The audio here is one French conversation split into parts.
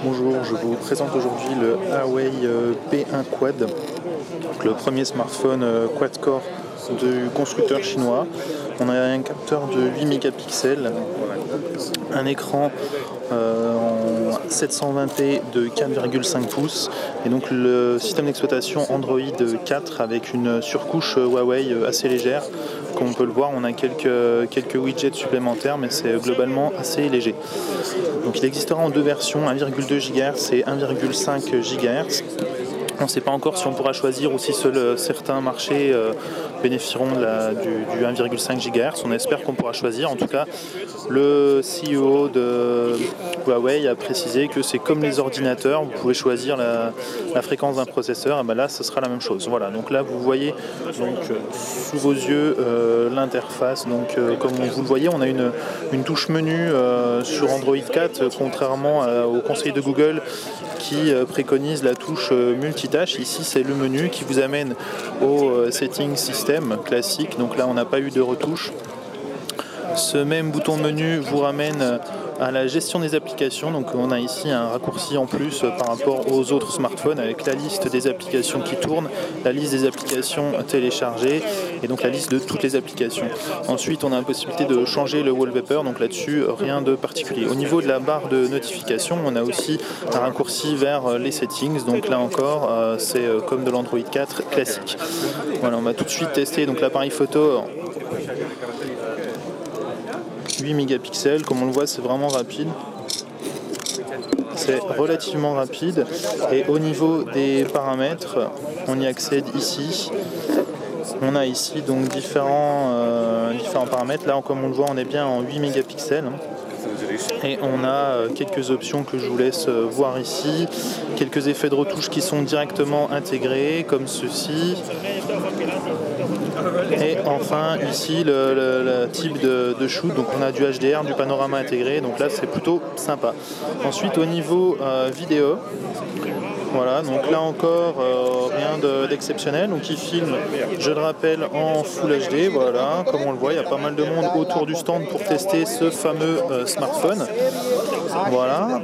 Bonjour, je vous présente aujourd'hui le Huawei P1 Quad, donc le premier smartphone quad-core du constructeur chinois. On a un capteur de 8 mégapixels, un écran en 720p de 4,5 pouces et donc le système d'exploitation Android 4 avec une surcouche Huawei assez légère. Comme on peut le voir, on a quelques widgets supplémentaires, mais c'est globalement assez léger. Donc il existera en deux versions, 1,2 GHz et 1,5 GHz. On ne sait pas encore si on pourra choisir ou si seuls certains marchés bénéficieront du 1,5 GHz. On espère qu'on pourra choisir. En tout cas, le CEO de Huawei a précisé que c'est comme les ordinateurs, vous pouvez choisir la fréquence d'un processeur, et ben là ce sera la même chose. Voilà, donc là vous voyez donc, sous vos yeux l'interface. Donc comme vous le voyez, on a une touche menu sur Android 4, contrairement au conseil de Google qui préconise la touche multitâche. Ici c'est le menu qui vous amène au setting system classique, donc là on n'a pas eu de retouche. Ce même bouton menu vous ramène à la gestion des applications, donc on a ici un raccourci en plus par rapport aux autres smartphones avec la liste des applications qui tournent, la liste des applications téléchargées et donc la liste de toutes les applications. Ensuite on a la possibilité de changer le wallpaper, donc là-dessus rien de particulier. Au niveau de la barre de notification, on a aussi un raccourci vers les settings, donc là encore c'est comme de l'Android 4 classique. Voilà, on va tout de suite tester donc l'appareil photo. 8 mégapixels, comme on le voit c'est vraiment rapide, c'est relativement rapide, et au niveau des paramètres on y accède ici. On a ici donc différents paramètres. Là comme on le voit on est bien en 8 mégapixels et on a quelques options que je vous laisse voir ici, quelques effets de retouche qui sont directement intégrés comme ceci. Et enfin ici le type de shoot, donc on a du HDR, du panorama intégré, donc là c'est plutôt sympa. Ensuite au niveau vidéo, voilà, donc là encore rien d'exceptionnel, donc il filme, je le rappelle, en Full HD, voilà, comme on le voit, il y a pas mal de monde autour du stand pour tester ce fameux smartphone. Voilà,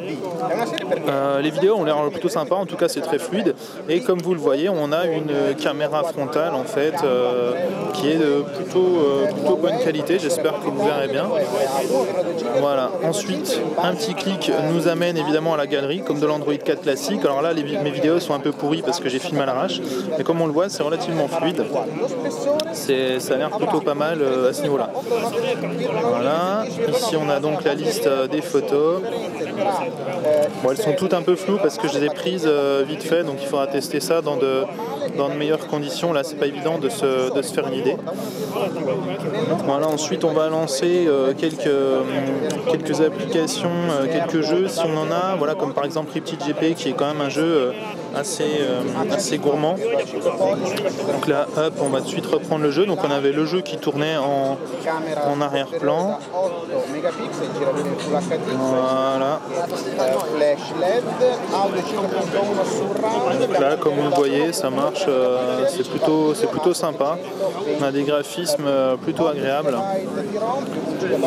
les vidéos ont l'air plutôt sympa, en tout cas c'est très fluide, et comme vous le voyez on a une caméra frontale en fait qui est de plutôt bonne qualité, j'espère que vous verrez bien. Voilà, ensuite un petit clic nous amène évidemment à la galerie comme de l'Android 4 classique. Alors là mes vidéos sont un peu pourries parce que j'ai filmé à l'arrache, mais comme on le voit c'est relativement fluide, ça a l'air plutôt pas mal à ce niveau là. Voilà, ici on a donc la liste des photos. Bon, elles sont toutes un peu floues parce que je les ai prises vite fait, donc il faudra tester ça dans de meilleures conditions. Là c'est pas évident de se faire une idée. Voilà, ensuite on va lancer quelques applications, quelques jeux si on en a, voilà, comme par exemple RipTidGP qui est quand même un jeu assez gourmand. Donc là hop, on va tout de suite reprendre le jeu. Donc on avait le jeu qui tournait en arrière-plan. Voilà. Donc là comme vous le voyez ça marche, c'est plutôt sympa. On a des graphismes plutôt agréables,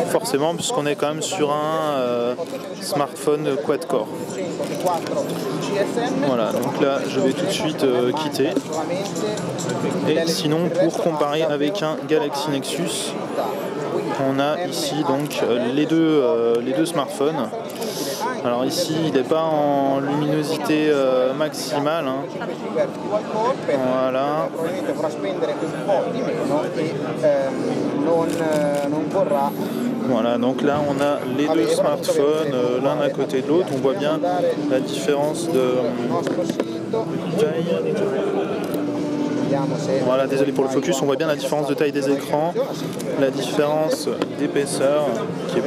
forcément puisqu'on est quand même sur un smartphone quad-core. Voilà, donc là je vais tout de suite quitter. Et sinon pour comparer avec un Galaxy Nexus, on a ici donc les deux smartphones. Alors ici il n'est pas en luminosité maximale, hein. Voilà. Voilà, donc là on a les deux smartphones l'un à côté de l'autre. On voit bien la différence de taille. Voilà, désolé pour le focus, on voit bien la différence de taille des écrans, la différence d'épaisseur qui est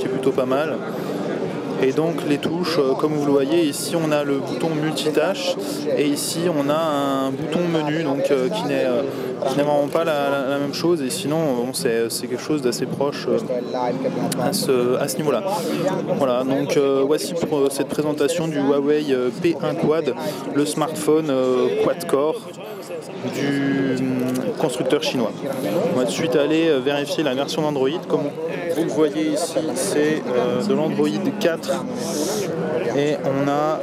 plutôt pas mal. Et donc les touches, comme vous le voyez, ici on a le bouton multitâche et ici on a un bouton menu donc, qui n'est vraiment pas la même chose, et sinon bon, c'est quelque chose d'assez proche à ce niveau-là. Voilà, donc voici pour cette présentation du Huawei P1 Quad, le smartphone quad-core du constructeur chinois. On va tout de suite aller vérifier la version d'Android. Comme vous le voyez ici, c'est de l'Android 4 et on a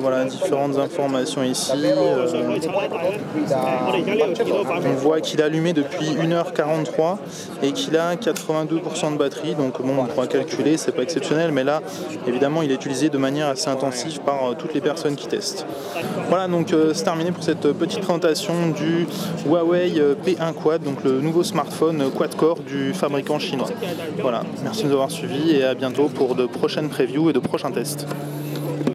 voilà, différentes informations ici. On voit qu'il est allumé depuis 1h43 et qu'il a 82% de batterie, donc bon, on pourra calculer, c'est pas exceptionnel, mais là évidemment il est utilisé de manière assez intensive par toutes les personnes qui testent. Voilà, donc c'est terminé pour cette petite présentation du Huawei P1 Quad, donc le nouveau smartphone quad-core du fabricant chinois. Voilà, merci de nous avoir suivis et à bientôt pour de prochaines previews et de prochains tests.